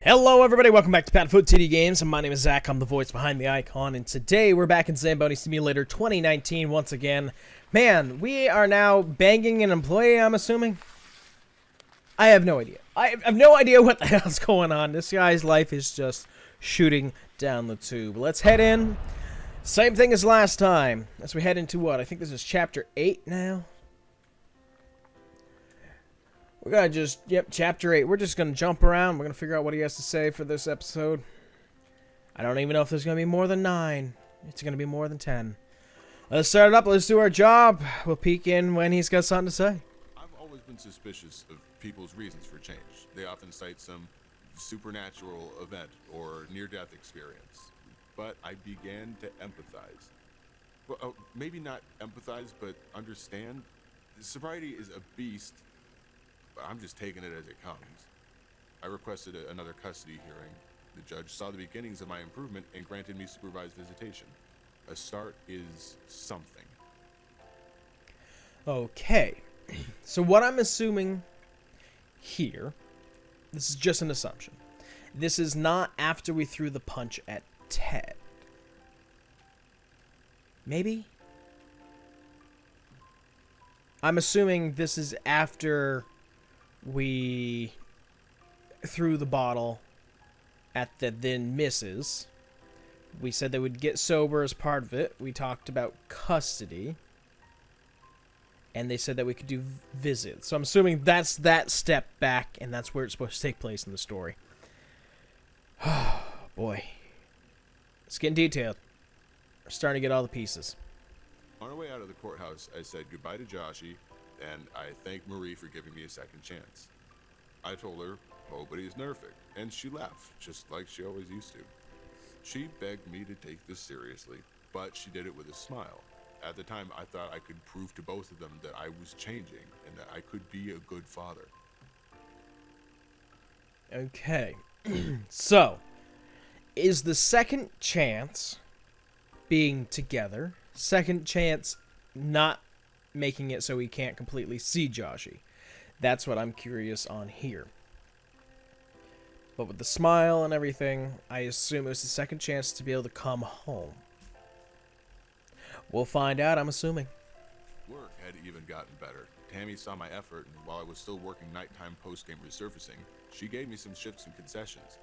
Hello everybody, welcome back to PadFootTD Games. My name is Zach, I'm the voice behind the icon, and today we're back in Zamboni Simulator 2019 once again. Man, we are now banging an employee, I'm assuming? I have no idea. I have no idea what the hell's going on. This guy's life is just shooting down the tube. Let's head in. Same thing as last time. As we head into what? I think this is Chapter 8 now. We're gonna just, Chapter 8. We're just gonna jump around. We're gonna figure out what he has to say for this episode. I don't even know if there's gonna be more than 9. It's gonna be more than 10. Let's start it up. Let's do our job. We'll peek in when he's got something to say. I've always been suspicious of people's reasons for change. They often cite some supernatural event or near-death experience. But I began to empathize. Well, maybe not empathize, but understand. Sobriety is a beast. I'm just taking it as it comes. I requested another custody hearing. The judge saw the beginnings of my improvement and granted me supervised visitation. A start is something. Okay. So what I'm assuming here, this is just an assumption. This is not after we threw the punch at Ted. Maybe? I'm assuming this is after we threw the bottle at the then missus. We said they would get sober as part of it. We talked about custody. And they said that we could do visits. So I'm assuming that's that step back, and that's where it's supposed to take place in the story. Oh, boy. It's getting detailed. We're starting to get all the pieces. On our way out of the courthouse, I said goodbye to Joshie, and I thanked Marie for giving me a second chance. I told her, nobody's perfect, and she laughed, just like she always used to. She begged me to take this seriously, but she did it with a smile. At the time, I thought I could prove to both of them that I was changing, and that I could be a good father. Okay. So, is the second chance being together, second chance not making it so he can't completely see Joshie? That's what I'm curious on here. But with the smile and everything, I assume it was the second chance to be able to come home. We'll find out, I'm assuming. Work had even gotten better. Tammy saw my effort, and while I was still working nighttime post-game resurfacing, she gave me some shifts and concessions.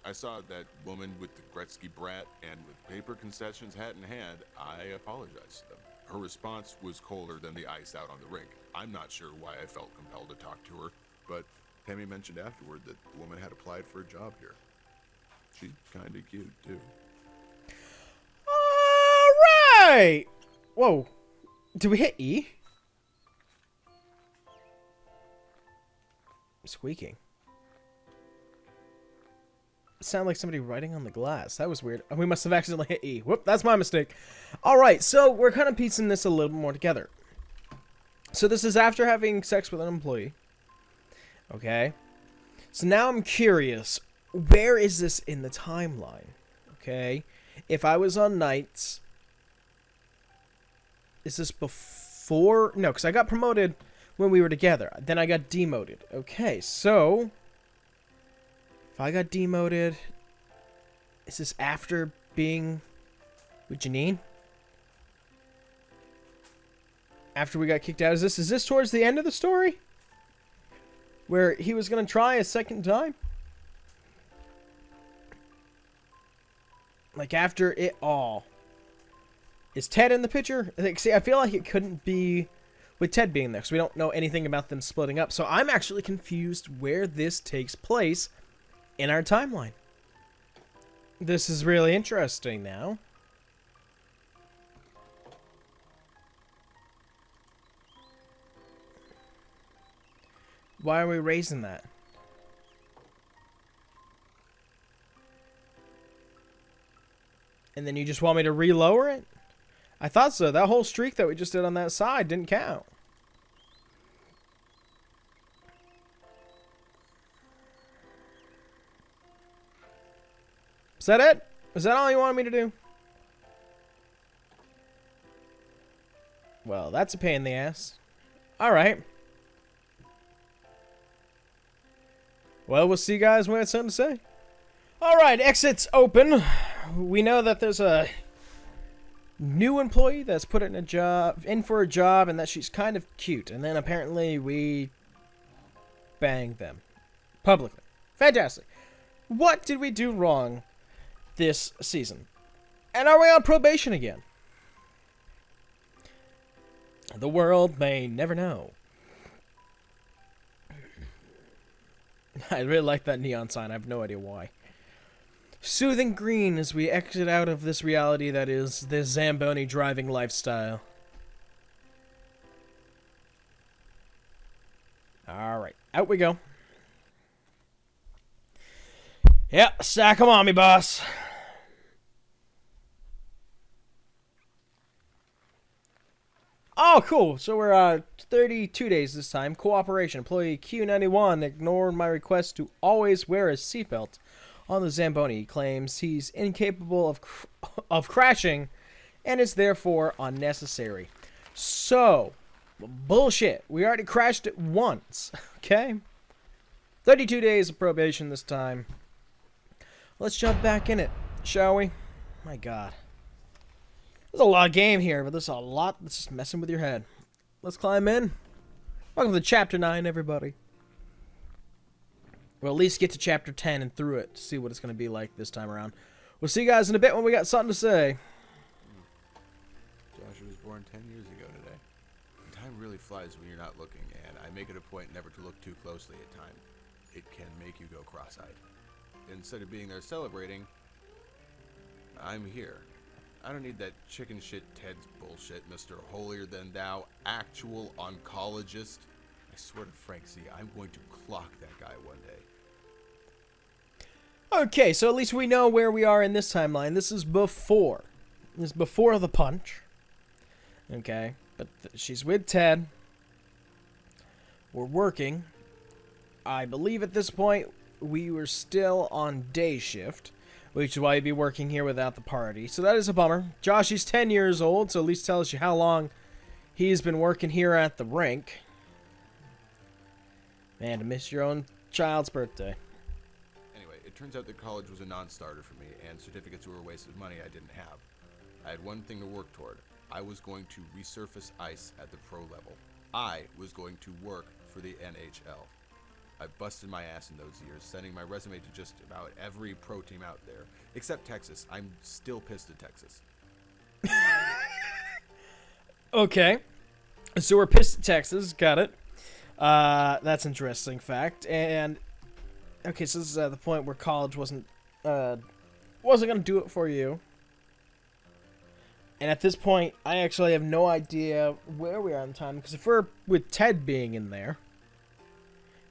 I saw that woman with the Gretzky brat, and with paper concessions hat in hand, I apologized to them. Her response was colder than the ice out on the rink. I'm not sure why I felt compelled to talk to her, but Tammy mentioned afterward that the woman had applied for a job here. She's kinda cute, too. Alright! Whoa. Did we hit E? Squeaking. It sounded like somebody writing on the glass. That was weird. We must have accidentally hit E. Whoop, that's my mistake. Alright, so we're kind of piecing this a little more together. So this is after having sex with an employee. Okay. So now I'm curious. Where is this in the timeline? Okay. If I was on nights... Is this before? No, because I got promoted when we were together. Then I got demoted. Okay, so... If I got demoted... Is this after being with Janine? After we got kicked out? Is this towards the end of the story? Where he was going to try a second time? Like after it all. Is Ted in the picture? See, I feel like it couldn't be with Ted being there, because we don't know anything about them splitting up. So I'm actually confused where this takes place in our timeline. This is really interesting now. Why are we raising that? And then you just want me to re-lower it? I thought so. That whole streak that we just did on that side didn't count. Is that it? Is that all you wanted me to do? Well, that's a pain in the ass. Alright. Well, we'll see you guys when it's something to say. Alright, exits open. We know that there's a new employee that's put in for a job and that she's kind of cute. And then apparently we banged them. Publicly. Fantastic. What did we do wrong this season? And are we on probation again? The world may never know. I really like that neon sign. I have no idea why. Soothing green as we exit out of this reality that is the Zamboni driving lifestyle. Alright, out we go. Yep, stack 'em on me, boss. Oh, cool. So we're 32 days this time. Cooperation. Employee Q91 ignored my request to always wear a seatbelt on the Zamboni. He claims he's incapable of crashing and is therefore unnecessary. So, bullshit. We already crashed it once. Okay? 32 days of probation this time. Let's jump back in it, shall we? My God. There's a lot of game here, but there's a lot that's just messing with your head. Let's climb in. Welcome to Chapter 9, everybody. We'll at least get to Chapter 10 and through it to see what it's going to be like this time around. We'll see you guys in a bit when we got something to say. Josh was born 10 years ago today. Time really flies when you're not looking, and I make it a point never to look too closely at time. It can make you go cross-eyed. Instead of being there celebrating, I'm here. I don't need that chicken shit Ted's bullshit, Mr. Holier-than-thou, actual oncologist. I swear to Frank Z, I'm going to clock that guy one day. Okay, so at least we know where we are in this timeline. This is before. This is before the punch. Okay, but she's with Ted. We're working. I believe at this point we were still on day shift, which is why you'd be working here without the party. So that is a bummer. Josh, he's 10 years old, so at least tells you how long he's been working here at the rink. Man, to miss your own child's birthday. Anyway, it turns out that college was a non-starter for me, and certificates were a waste of money I didn't have. I had one thing to work toward. I was going to resurface ice at the pro level. I was going to work for the NHL. I busted my ass in those years, sending my resume to just about every pro team out there, except Texas. I'm still pissed at Texas. Okay. So we're pissed at Texas. Got it. That's an interesting fact. And, okay, so this is the point where college wasn't going to do it for you. And at this point, I actually have no idea where we are in time, because if we're with Ted being in there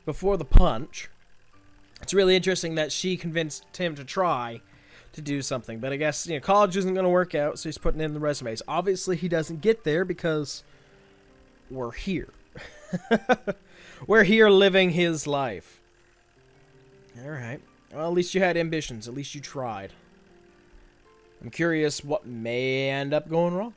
before the punch, it's really interesting that she convinced him to try to do something. But I guess, college isn't going to work out, so he's putting in the resumes. Obviously, he doesn't get there because we're here. We're here living his life. Alright. Well, at least you had ambitions. At least you tried. I'm curious what may end up going wrong.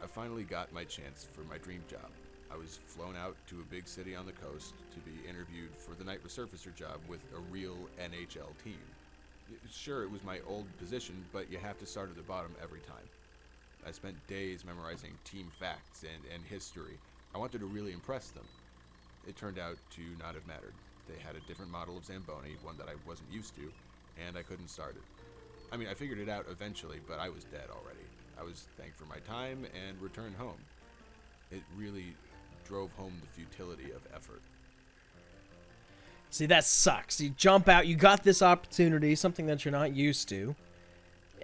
I finally got my chance for my dream job. I was flown out to a big city on the coast to be interviewed for the night resurfacer job with a real NHL team. Sure, it was my old position, but you have to start at the bottom every time. I spent days memorizing team facts and history. I wanted to really impress them. It turned out to not have mattered. They had a different model of Zamboni, one that I wasn't used to, and I couldn't start it. I mean, I figured it out eventually, but I was dead already. I was thanked for my time and returned home. It really drove home the futility of effort. See, that sucks. You jump out, you got this opportunity, something that you're not used to,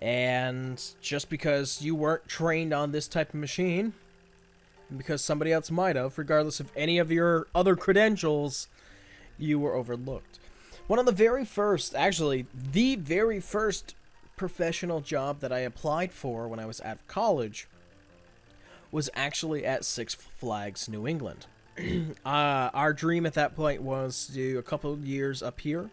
and just because you weren't trained on this type of machine, and because somebody else might have, regardless of any of your other credentials, you were overlooked. One of the very first, actually, the very first professional job that I applied for when I was at college was actually at Six Flags New England. Our dream at that point was to do a couple of years up here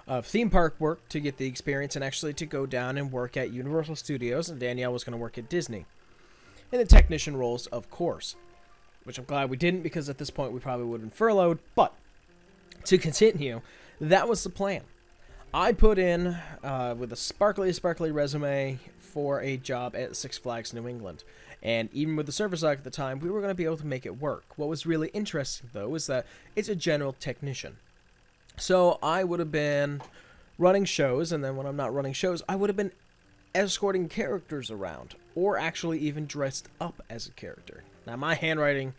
of theme park work to get the experience and actually to go down and work at Universal Studios, and Danielle was going to work at Disney. In the technician roles, of course. Which I'm glad we didn't, because at this point we probably would have been furloughed. But to continue, that was the plan. I put in with a sparkly resume for a job at Six Flags New England. And even with the service dog at the time, we were going to be able to make it work. What was really interesting, though, is that it's a general technician. So I would have been running shows, and then when I'm not running shows, I would have been escorting characters around, or actually even dressed up as a character. Now, my handwriting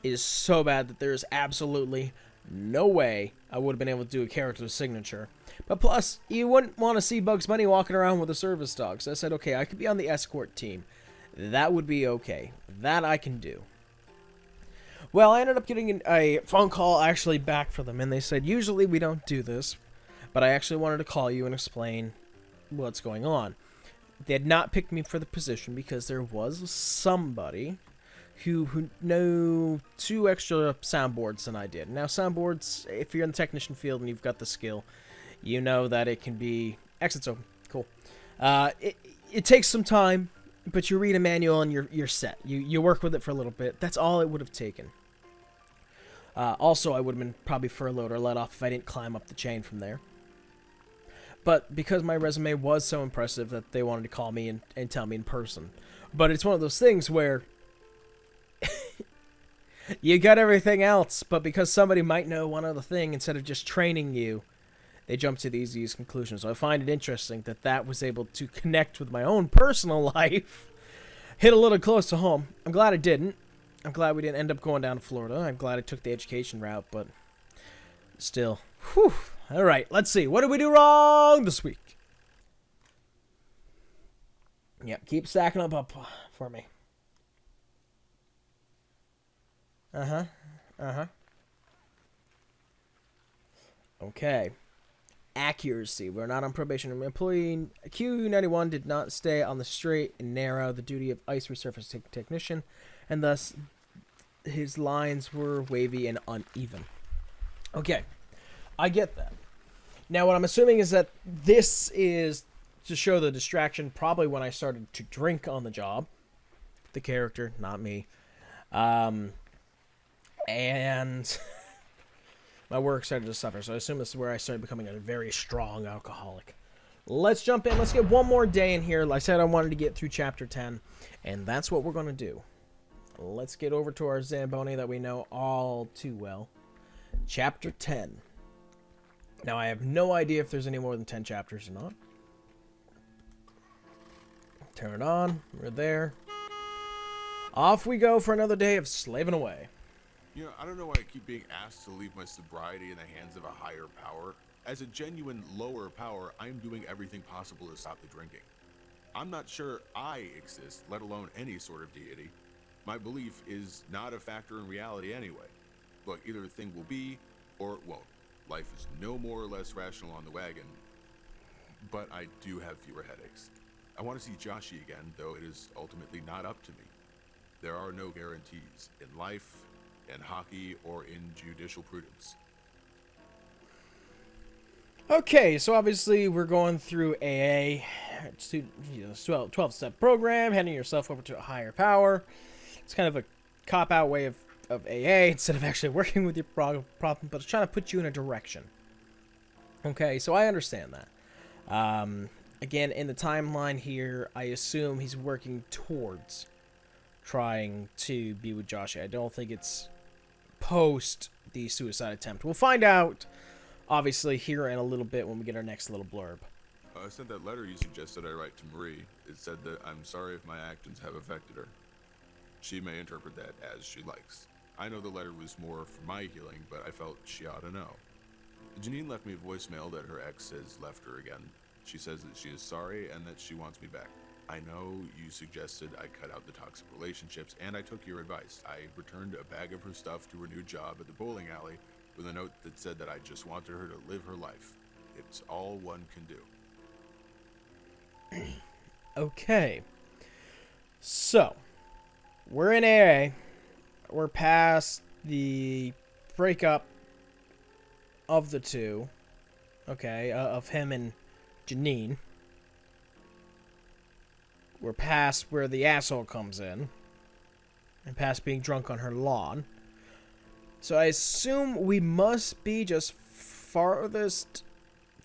is so bad that there's absolutely no way I would have been able to do a character's signature. But plus, you wouldn't want to see Bugs Bunny walking around with a service dog. So I said, okay, I could be on the escort team. That would be okay. That I can do. Well, I ended up getting a phone call actually back for them, and they said, usually we don't do this, but I actually wanted to call you and explain what's going on. They had not picked me for the position because there was somebody who knew 2 extra soundboards than I did. Now, soundboards, if you're in the technician field and you've got the skill, you know that it can be... Exit's open. Cool. It takes some time, but you read a manual and you're set. You work with it for a little bit. That's all it would have taken. Also, I would have been probably furloughed or let off if I didn't climb up the chain from there. But because my resume was so impressive that they wanted to call me and tell me in person. But it's one of those things where you got everything else, but because somebody might know one other thing, instead of just training you, they jump to the easiest conclusion. So I find it interesting that that was able to connect with my own personal life, hit a little close to home. I'm glad it didn't. I'm glad we didn't end up going down to Florida. I'm glad I took the education route, but still. Whew. All right, let's see. What did we do wrong this week? Yep, keep stacking up for me. Okay. Accuracy. We're not on probation. Employee Q91 did not stay on the straight and narrow, the duty of ice resurfacing technician, and thus his lines were wavy and uneven. Okay. I get that. Now, what I'm assuming is that this is to show the distraction probably when I started to drink on the job. The character, not me. And my work started to suffer, so I assume this is where I started becoming a very strong alcoholic. Let's jump in. Let's get one more day in here. Like I said, I wanted to get through Chapter 10, and that's what we're going to do. Let's get over to our Zamboni that we know all too well. Chapter 10. Now, I have no idea if there's any more than 10 chapters or not. Turn it on. We're there. Off we go for another day of slaving away. You know, I don't know why I keep being asked to leave my sobriety in the hands of a higher power. As a genuine lower power, I'm doing everything possible to stop the drinking. I'm not sure I exist, let alone any sort of deity. My belief is not a factor in reality anyway. Look, either a thing will be, or it won't. Life is no more or less rational on the wagon, but I do have fewer headaches. I want to see Joshi again, though it is ultimately not up to me. There are no guarantees in life, in hockey, or in judicial prudence. Okay, so obviously we're going through AA, 12-step program, handing yourself over to a higher power. It's kind of a cop-out way of AA instead of actually working with your problem, but it's trying to put you in a direction. Okay, so I understand that. Again, in the timeline here, I assume he's working towards trying to be with Joshi. I don't think it's post the suicide attempt. We'll find out, obviously, here in a little bit when we get our next little blurb. I sent that letter you suggested I write to Marie. It said that I'm sorry if my actions have affected her. She may interpret that as she likes. I know the letter was more for my healing, but I felt she ought to know. Janine left me a voicemail that her ex has left her again. She says that she is sorry and that she wants me back. I know you suggested I cut out the toxic relationships, and I took your advice. I returned a bag of her stuff to her new job at the bowling alley with a note that said that I just wanted her to live her life. It's all one can do. Okay. So, we're in AA. We're past the breakup of the two. Okay, of him and Janine. We're past where the asshole comes in. And past being drunk on her lawn. So I assume we must be just farthest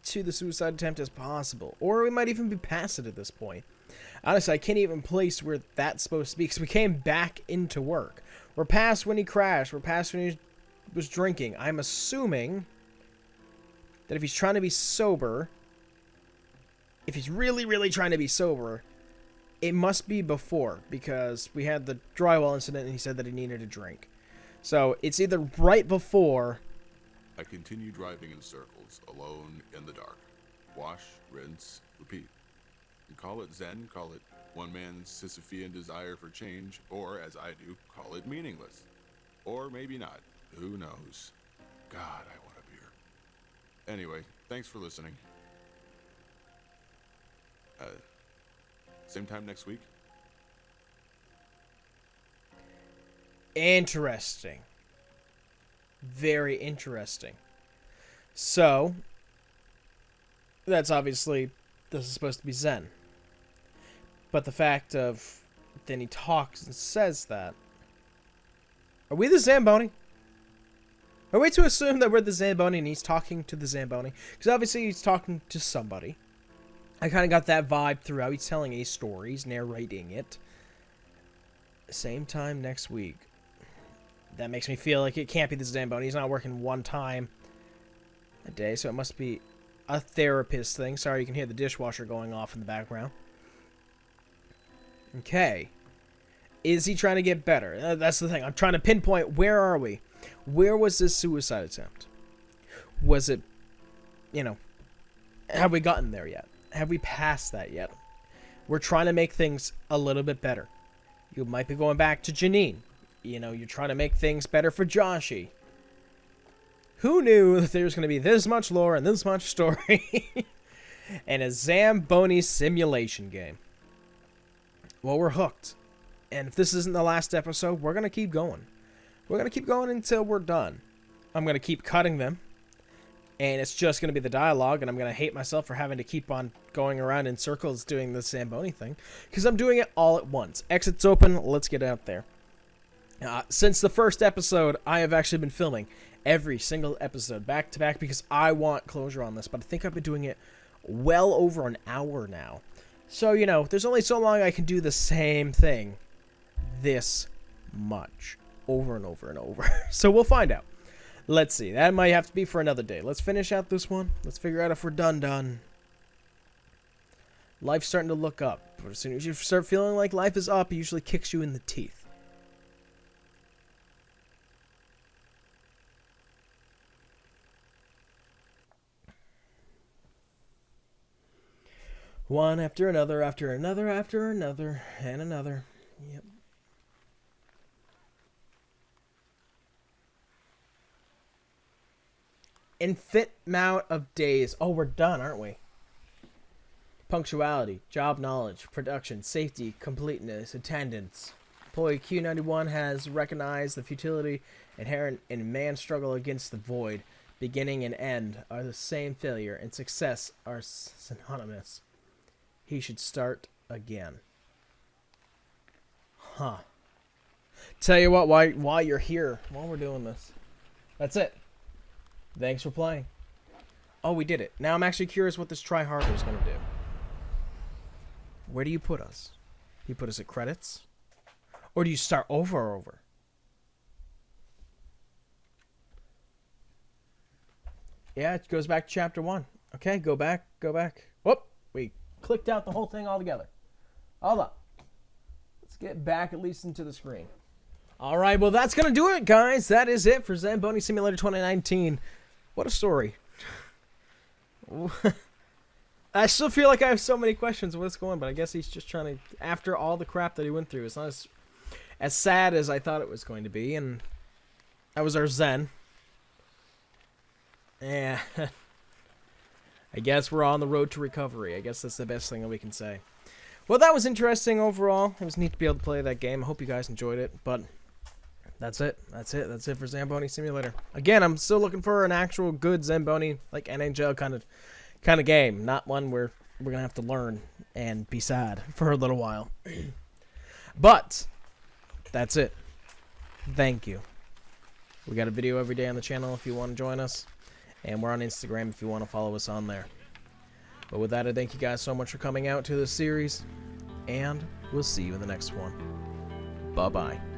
to the suicide attempt as possible. Or we might even be past it at this point. Honestly, I can't even place where that's supposed to be, because we came back into work. We're past when he crashed. We're past when he was drinking. I'm assuming that if he's trying to be sober, if he's really, really trying to be sober, it must be before, because we had the drywall incident and he said that he needed a drink. So it's either right before. I continue driving in circles, alone in the dark. Wash, rinse, repeat. You call it Zen, call it one man's Sisyphean desire for change, or, as I do, call it meaningless. Or maybe not. Who knows? God, I want a beer. Anyway, thanks for listening. Same time next week? Interesting. Very interesting. So, that's obviously, this is supposed to be Zen. But the fact of, then he talks and says that. Are we the Zamboni? Are we to assume that we're the Zamboni and he's talking to the Zamboni? Because obviously he's talking to somebody. I kind of got that vibe throughout. He's telling a story. He's narrating it. Same time next week. That makes me feel like it can't be the Zamboni. He's not working one time a day, so it must be a therapist thing. Sorry, you can hear the dishwasher going off in the background. Okay. Is he trying to get better? That's the thing. I'm trying to pinpoint, where are we? Where was this suicide attempt? Was it, you know, have we gotten there yet? Have we passed that yet? We're trying to make things a little bit better. You might be going back to Janine. You know, you're trying to make things better for Joshy. Who knew that there was going to be this much lore and this much story and a Zamboni simulation game? Well, we're hooked. And if this isn't the last episode, we're going to keep going. We're going to keep going until we're done. I'm going to keep cutting them. And it's just going to be the dialogue, and I'm going to hate myself for having to keep on going around in circles doing the Zamboni thing. Because I'm doing it all at once. Exit's open, let's get out there. Since the first episode, I have actually been filming every single episode back to back because I want closure on this. But I think I've been doing it well over an hour now. So, you know, there's only so long I can do the same thing this much over and over and over. So we'll find out. Let's see. That might have to be for another day. Let's finish out this one. Let's figure out if we're done. Life's starting to look up. But as soon as you start feeling like life is up, it usually kicks you in the teeth. One after another, after another, after another, and another. Yep. Infinite amount of days. Oh, we're done, aren't we? Punctuality, job knowledge, production, safety, completeness, attendance. Employee Q91 has recognized the futility inherent in man's struggle against the void. Beginning and end are the same failure, and success are synonymous. He should start again. Huh. Tell you what, while you're here, while we're doing this. That's it. Thanks for playing. Oh, we did it. Now I'm actually curious what this try harder is going to do. Where do you put us? Do you put us at credits? Or do you start over? Yeah, it goes back to chapter 1. Okay, go back. Whoop, we clicked out the whole thing altogether. Hold up. Let's get back at least into the screen. All right, well, that's going to do it, guys. That is it for Zamboni Simulator 2019. What a story. I still feel like I have so many questions of what's going on, but I guess he's just trying to, after all the crap that he went through, it's not as sad as I thought it was going to be, and that was our Zen. Yeah. I guess we're on the road to recovery. I guess that's the best thing that we can say. Well, that was interesting overall. It was neat to be able to play that game. I hope you guys enjoyed it, but that's it. That's it for Zamboni Simulator. Again, I'm still looking for an actual good Zamboni, like NHL kind of game, not one where we're going to have to learn and be sad for a little while. But that's it. Thank you. We got a video every day on the channel if you want to join us. And we're on Instagram if you want to follow us on there. But with that, I thank you guys so much for coming out to this series, and we'll see you in the next one. Bye-bye.